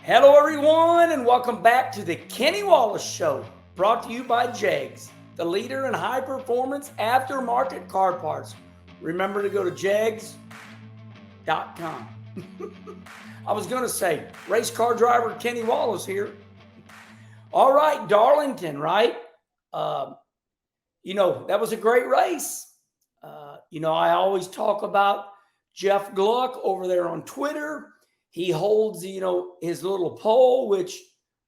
Hello, everyone, and welcome back to the Kenny Wallace Show, brought to you by JEGS, the leader in high-performance aftermarket car parts. Remember to go to jegs.com. I was going to say, race car driver Kenny Wallace here. All right, Darlington, right? That was a great race. I always talk about Jeff Gluck over there on Twitter. He holds, his little pole, which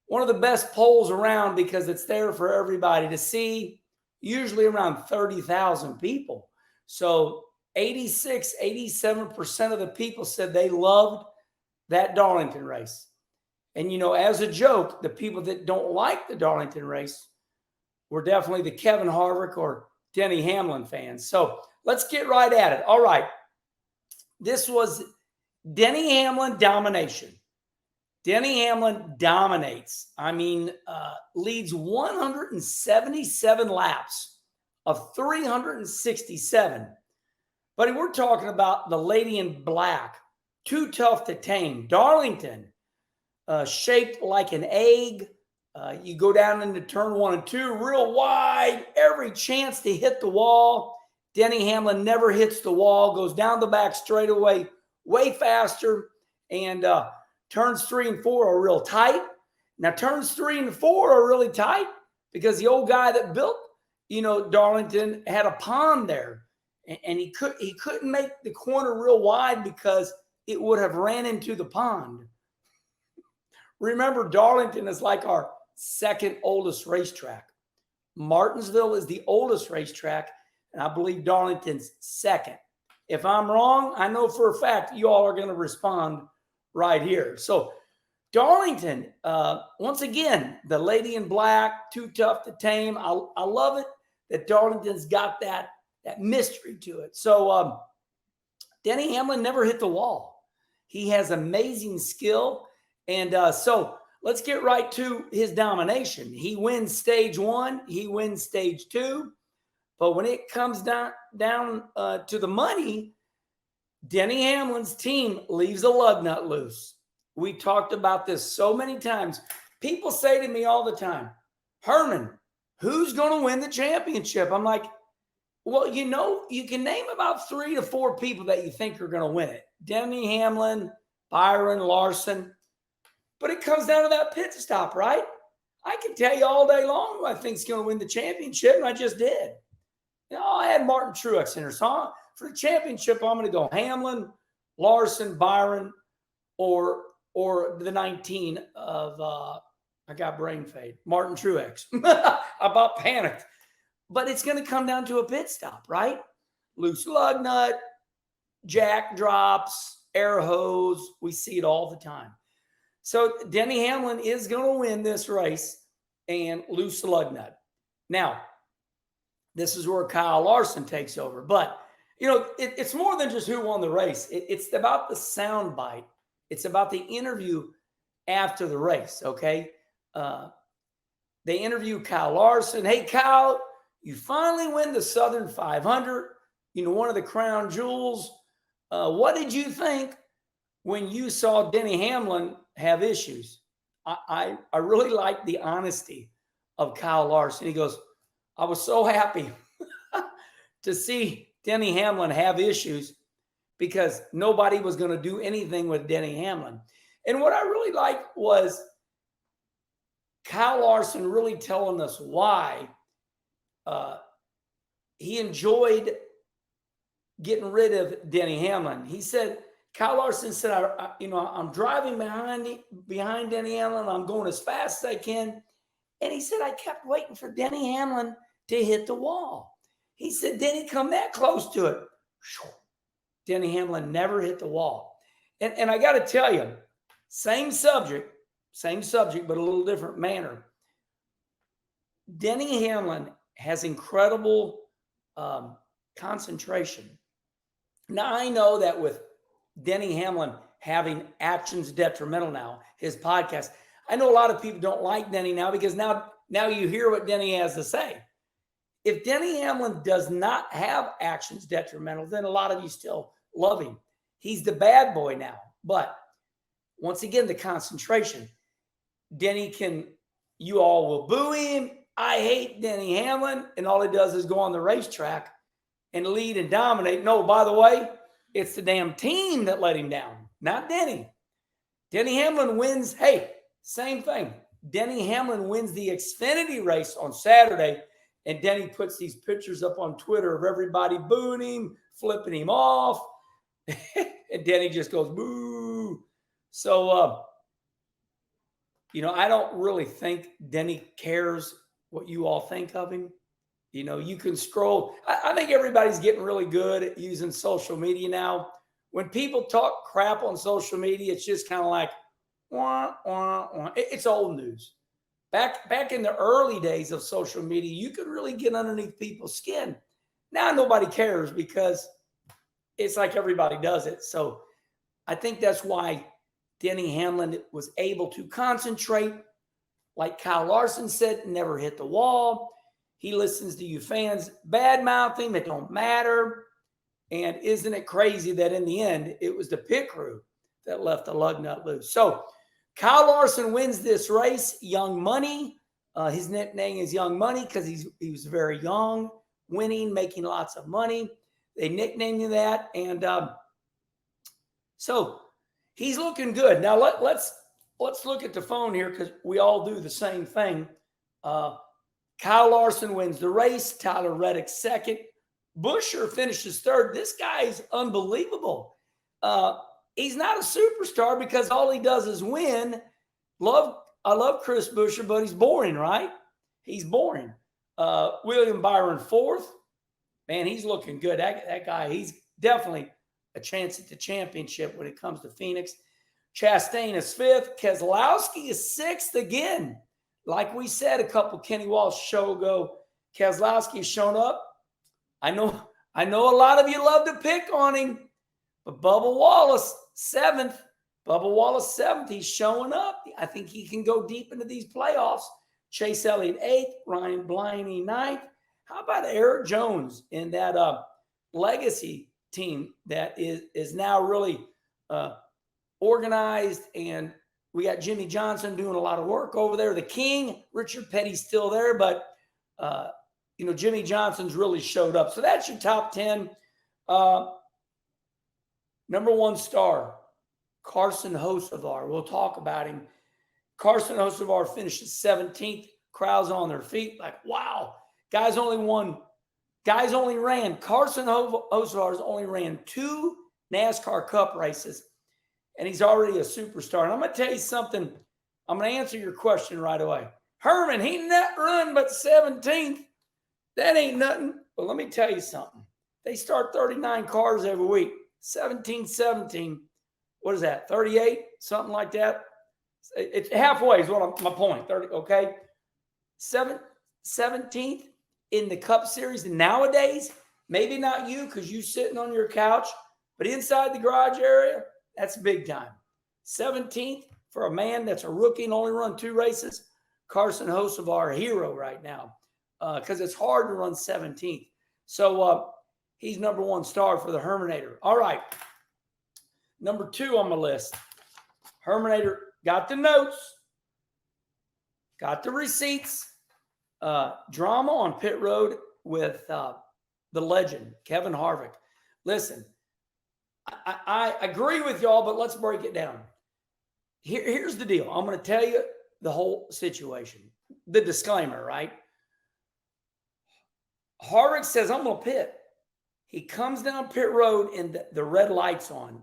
one of the best poles around because it's there for everybody to see, usually around 30,000 people. So 87% of the people said they loved that Darlington race. And, as a joke, the people that don't like the Darlington race were definitely the Kevin Harvick or Denny Hamlin fans. So let's get right at it. All right. This was Denny Hamlin domination. Denny Hamlin dominates. Leads 177 laps of 367. But we're talking about the lady in black, too tough to tame. Darlington, shaped like an egg. You go down into turn 1 and 2, real wide, every chance to hit the wall. Denny Hamlin never hits the wall, goes down the back straightaway way faster, and turns 3 and 4 are real tight. Now, turns 3 and 4 are really tight because the old guy that built, Darlington had a pond there, and he couldn't make the corner real wide because it would have ran into the pond. Remember, Darlington is like our second oldest racetrack. Martinsville is the oldest racetrack, and I believe Darlington's second. If I'm wrong, I know for a fact you all are going to respond right here. So Darlington, once again, the lady in black, too tough to tame. I love it that Darlington's got that mystery to it. So Denny Hamlin never hit the wall. He has amazing skill. And so let's get right to his domination. He wins stage 1. He wins stage 2. But when it comes down to the money, Denny Hamlin's team leaves a lug nut loose. We talked about this so many times. People say to me all the time, Herman, who's going to win the championship? I'm like, well, you can name about 3 to 4 people that you think are going to win it. Denny Hamlin, Byron, Larson. But it comes down to that pit stop, right? I can tell you all day long who I think is going to win the championship, and I just did. I had Martin Truex in there. So for the championship, I'm going to go Hamlin, Larson, Byron, or the 19 of, I got brain fade, Martin Truex. I about panicked. But it's going to come down to a pit stop, right? Loose lug nut, jack drops, air hose. We see it all the time. So Denny Hamlin is going to win this race and loose lug nut. Now, this is where Kyle Larson takes over. But, it's more than just who won the race. It's about the sound bite. It's about the interview after the race, okay? They interview Kyle Larson. Hey, Kyle, you finally win the Southern 500, one of the crown jewels. What did you think when you saw Denny Hamlin have issues? I really like the honesty of Kyle Larson. He goes, I was so happy to see Denny Hamlin have issues because nobody was going to do anything with Denny Hamlin. And what I really liked was Kyle Larson really telling us why he enjoyed getting rid of Denny Hamlin. He said, Kyle Larson said, I'm driving behind Denny Hamlin. I'm going as fast as I can. And he said, I kept waiting for Denny Hamlin to hit the wall. He said, Denny come that close to it. Denny Hamlin never hit the wall. And I got to tell you, same subject, but a little different manner. Denny Hamlin has incredible concentration. Now, I know that with Denny Hamlin having Actions Detrimental now, his podcast, I know a lot of people don't like Denny now because now you hear what Denny has to say. If Denny Hamlin does not have Actions Detrimental, then a lot of you still love him. He's the bad boy now. But once again, the concentration. Denny you all will boo him. I hate Denny Hamlin. And all he does is go on the racetrack and lead and dominate. No, by the way, it's the damn team that let him down, not Denny. Denny Hamlin wins. Hey, same thing. Denny Hamlin wins the Xfinity race on Saturday, and Denny puts these pictures up on Twitter of everybody booing him, flipping him off, and Denny just goes, boo. So, I don't really think Denny cares what you all think of him. You can scroll. I think everybody's getting really good at using social media now. When people talk crap on social media, it's just kind of like, wah, wah, wah. It's old news. Back in the early days of social media, you could really get underneath people's skin. Now nobody cares because it's like everybody does it. So I think that's why Denny Hamlin was able to concentrate. Like Kyle Larson said, never hit the wall. He listens to you fans badmouth him. It don't matter. And isn't it crazy that in the end, it was the pit crew that left the lug nut loose? So Kyle Larson wins this race. Young Money. His nickname is Young Money because he was very young, winning, making lots of money. They nicknamed him that. And so he's looking good. Now let's look at the phone here because we all do the same thing. Kyle Larson wins the race. Tyler Reddick second. Buescher finishes third. This guy is unbelievable. He's not a superstar because all he does is win. I love Chris Buescher, but he's boring, right? He's boring. William Byron fourth. Man, he's looking good. That guy, he's definitely a chance at the championship when it comes to Phoenix. Chastain is fifth. Keselowski is sixth again. Like we said a couple Kenny Walsh show ago, Keselowski has shown up. I know a lot of you love to pick on him, but Bubba Wallace, seventh. Bubba Wallace, seventh. He's showing up. I think he can go deep into these playoffs. Chase Elliott, eighth. Ryan Blaney, ninth. How about Eric Jones in that legacy team that is now really organized, and we got Jimmy Johnson doing a lot of work over there. The King, Richard Petty's still there, but Jimmy Johnson's really showed up. So that's your top 10. Number one star, Carson Hocevar. We'll talk about him. Carson Hocevar finishes 17th. Crowds on their feet like, wow. Carson Hocevar's only ran 2 NASCAR Cup races, and he's already a superstar. And I'm going to tell you something. I'm going to answer your question right away. Herman, he not run but 17th. That ain't nothing. But let me tell you something. They start 39 cars every week. 17. What is that? 38? Something like that. It's halfway is my point. 30. Okay. 17th in the Cup Series. And nowadays, maybe not you because you sitting on your couch, but inside the garage area, that's big time. 17th for a man that's a rookie and only run 2 races. Carson Hocevar, a hero right now because it's hard to run 17th. So he's number one star for the Herminator. All right. Number 2 on my list. Herminator got the notes, got the receipts. Drama on pit road with the legend, Kevin Harvick. Listen, I agree with y'all, but let's break it down. Here's the deal. I'm going to tell you the whole situation. The disclaimer, right? Harvick says, I'm going to pit. He comes down pit road and the red light's on.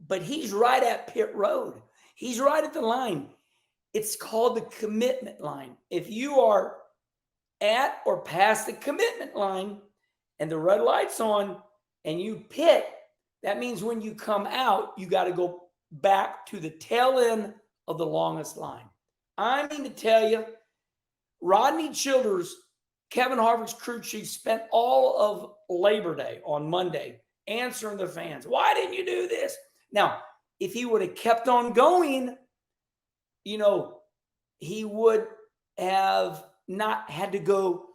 But he's right at pit road. He's right at the line. It's called the commitment line. If you are at or past the commitment line and the red light's on and you pit, that means when you come out, you got to go back to the tail end of the longest line. I mean to tell you, Rodney Childers, Kevin Harvick's crew chief, spent all of Labor Day on Monday answering the fans. Why didn't you do this? Now, if he would have kept on going, he would have not had to go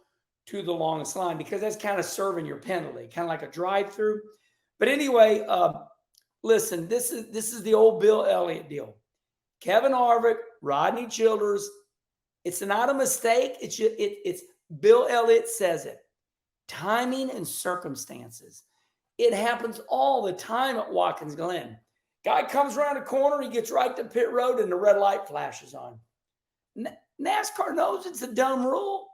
to the longest line because that's kind of serving your penalty, kind of like a drive-through. But anyway, listen, this is the old Bill Elliott deal. Kevin Harvick, Rodney Childers. It's not a mistake. It's Bill Elliott says it. Timing and circumstances. It happens all the time at Watkins Glen. Guy comes around a corner, he gets right to pit road, and the red light flashes on. NASCAR knows it's a dumb rule.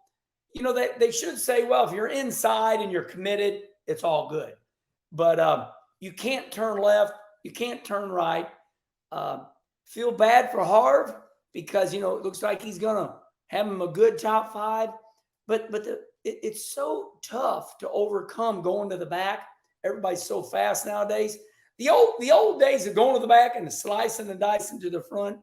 You know, they should say, well, if you're inside and you're committed, it's all good. But you can't turn left. You can't turn right. Feel bad for Harv because, you know, it looks like he's going to have him a good top 5. But it's so tough to overcome going to the back. Everybody's so fast nowadays. The old days of going to the back and slicing and dicing to the front,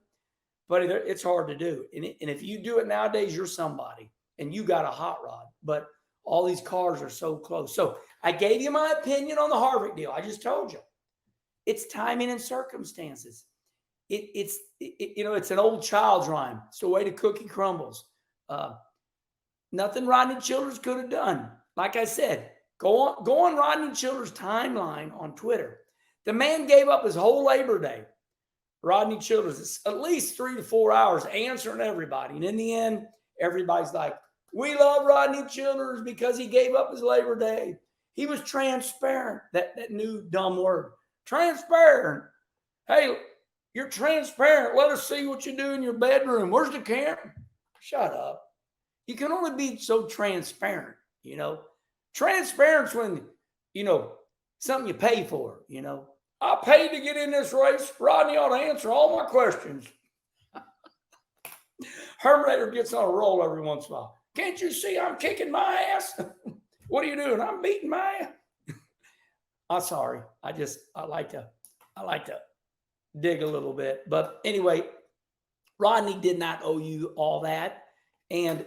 but it's hard to do. And if you do it nowadays, you're somebody, and you got a hot rod. But all these cars are so close. So I gave you my opinion on the Harvick deal. I just told you. It's timing and circumstances. It's an old child's rhyme. It's the way the cookie crumbles. Nothing Rodney Childers could have done. Like I said, go on Rodney Childers' timeline on Twitter. The man gave up his whole Labor Day. Rodney Childers, it's at least 3 to 4 hours answering everybody. And in the end, everybody's like, we love Rodney Childers because he gave up his Labor Day. He was transparent, that new dumb word. Transparent. Hey, you're transparent. Let us see what you do in your bedroom. Where's the camera? Shut up. You can only be so transparent, you know. Transparent's when, you know, something you pay for, you know. I paid to get in this race. Rodney ought to answer all my questions. Herminator gets on a roll every once in a while. Can't you see I'm kicking my ass? What are you doing? I'm beating my ass. I'm sorry. I like to dig a little bit. But anyway, Rodney did not owe you all that. And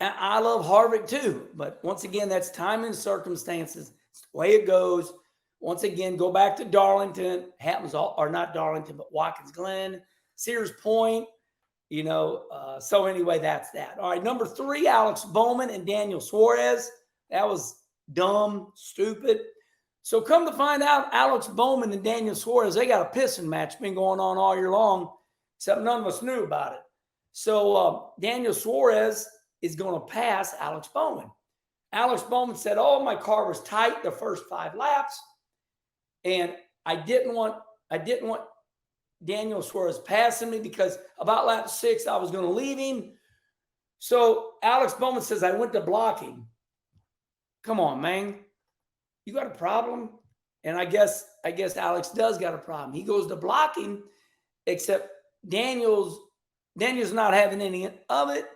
I love Harvick too. But once again, that's time and circumstances. It's the way it goes. Once again, go back to Darlington. Happens all, or not Darlington, but Watkins Glen, Sears Point. You know, so anyway, that's that. All right, number 3, Alex Bowman and Daniel Suarez. That was dumb, stupid. So come to find out, Alex Bowman and Daniel Suarez, they got a pissing match been going on all year long, except none of us knew about it. So Daniel Suarez is going to pass Alex Bowman. Alex Bowman said, oh, my car was tight the first 5 laps, and I didn't want Daniel Suarez passing me because about lap 6, I was going to leave him. So Alex Bowman says, I went to block him. Come on, man. You got a problem? And I guess Alex does got a problem. He goes to block him, except Daniel's not having any of it.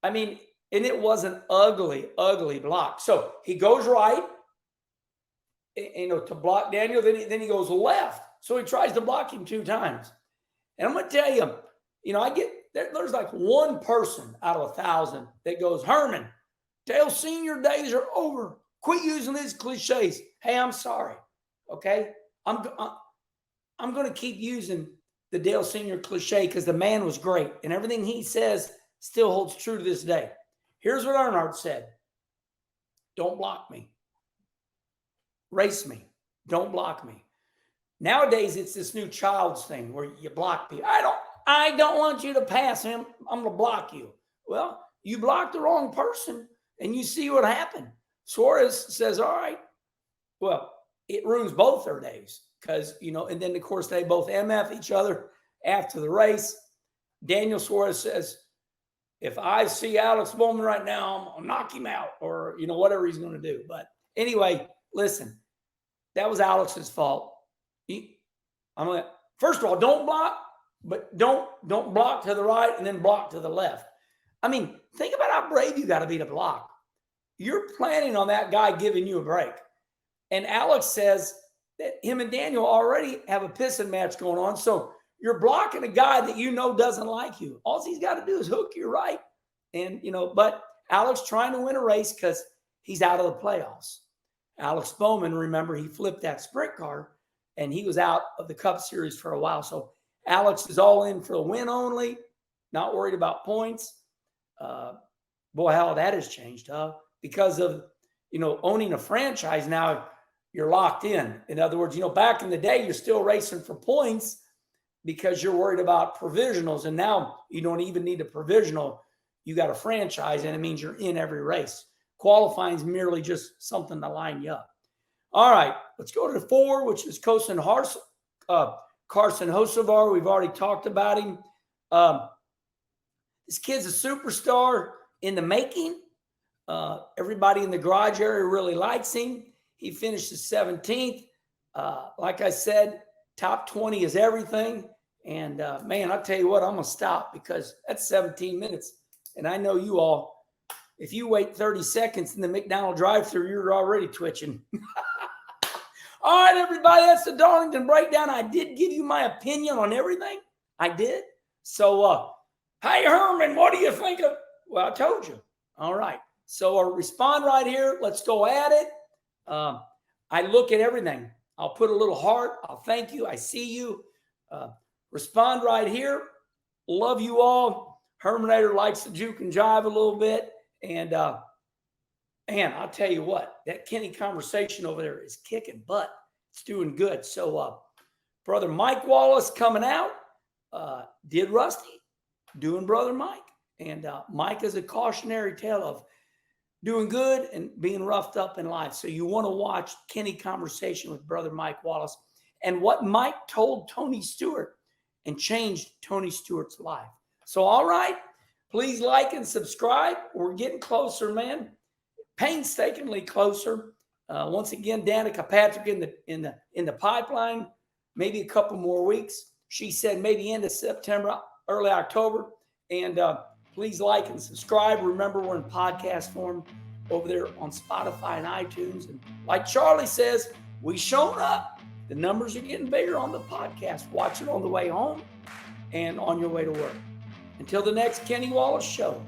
I mean, and it was an ugly, ugly block. So he goes right, you know, to block Daniel. Then he goes left. So he tries to block him 2 times. And I'm going to tell you, you know, there's like one person out of 1,000 that goes, Herman, Dale Sr. days are over. Quit using these cliches. Hey, I'm sorry. Okay. I'm going to keep using the Dale Sr. cliche because the man was great. And everything he says still holds true to this day. Here's what Earnhardt said. Don't block me. Race me. Don't block me. Nowadays, it's this new child's thing where you block people. I don't want you to pass him. I'm going to block you. Well, you blocked the wrong person, and you see what happened. Suarez says, all right. Well, it ruins both their days because, you know, and then, of course, they both MF each other after the race. Daniel Suarez says, if I see Alex Bowman right now, I'm going to knock him out or, you know, whatever he's going to do. But anyway, listen, that was Alex's fault. First of all, don't block, but don't block to the right and then block to the left. I mean, think about how brave you got to be to block. You're planning on that guy giving you a break. And Alex says that him and Daniel already have a pissing match going on. So you're blocking a guy that you know doesn't like you. All he's got to do is hook you right. And, you know, but Alex trying to win a race because he's out of the playoffs. Alex Bowman, remember, he flipped that sprint car and he was out of the Cup Series for a while. So Alex is all in for a win only, not worried about points. Boy, how that has changed, huh? Because of, you know, owning a franchise now, you're locked in. In other words, back in the day, you're still racing for points because you're worried about provisionals. And now you don't even need a provisional. You got a franchise, and it means you're in every race. Qualifying is merely just something to line you up. All right, let's go to 4, which is Carson Hocevar. We've already talked about him. This kid's a superstar in the making. Everybody in the garage area really likes him. He finished 17th. Like I said, top 20 is everything. And man, I'll tell you what, I'm going to stop because that's 17 minutes. And I know you all, if you wait 30 seconds in the McDonald's drive-thru, you're already twitching. All right, everybody, that's the Darlington breakdown. I did give you my opinion on everything. I did. So, hey, Herman, what do you think of? Well, I told you. All right. So respond right here. Let's go at it. I look at everything. I'll put a little heart. I'll thank you. I see you. Respond right here. Love you all. Herminator likes to juke and jive a little bit. And I'll tell you what, that Kenny conversation over there is kicking butt. It's doing good. So Brother Mike Wallace coming out. Did Rusty. Doing Brother Mike. And Mike is a cautionary tale of doing good and being roughed up in life. So you want to watch Kenny conversation with Brother Mike Wallace and what Mike told Tony Stewart and changed Tony Stewart's life. So, all right, please like and subscribe. We're getting closer, man. Painstakingly closer. Once again, Danica Patrick in the pipeline. Maybe a couple more weeks. She said maybe end of September, early October. And please like and subscribe. Remember, we're in podcast form over there on Spotify and iTunes. And like Charlie says, we shown up. The numbers are getting bigger on the podcast. Watch it on the way home and on your way to work. Until the next Kenny Wallace Show.